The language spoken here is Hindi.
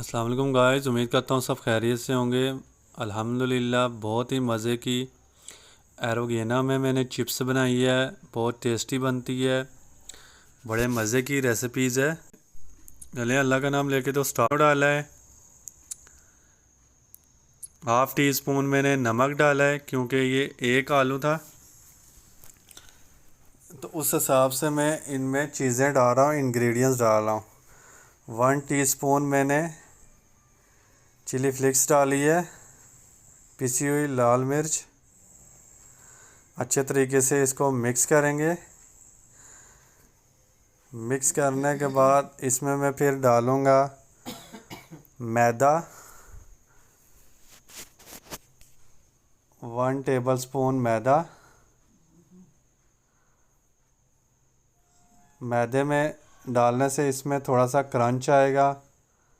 अस्सलाम वालेकुम गाइस, उम्मीद करता हूँ सब खैरियत से होंगे। अल्हम्दुलिल्लाह बहुत ही मज़े की एरोगेना में मैंने चिप्स बनाई है। बहुत टेस्टी बनती है, बड़े मज़े की रेसिपीज़ है। चलें अल्लाह का नाम लेके तो स्टार्ट डाला है। हाफ़ टी स्पून मैंने नमक डाला है क्योंकि ये एक आलू था, तो उस हिसाब से मैं इनमें चीज़ें डाल रहा हूँ, इंग्रेडिएंट्स डाल रहा हूँ। 1 टीस्पून मैंने चिली फ्लेक्स डाली है, पिसी हुई लाल मिर्च। अच्छे तरीके से इसको मिक्स करेंगे। मिक्स करने के बाद इसमें मैं फिर डालूँगा मैदा, 1 टेबलस्पून मैदा। मैदे में डालने से इसमें थोड़ा सा क्रंच आएगा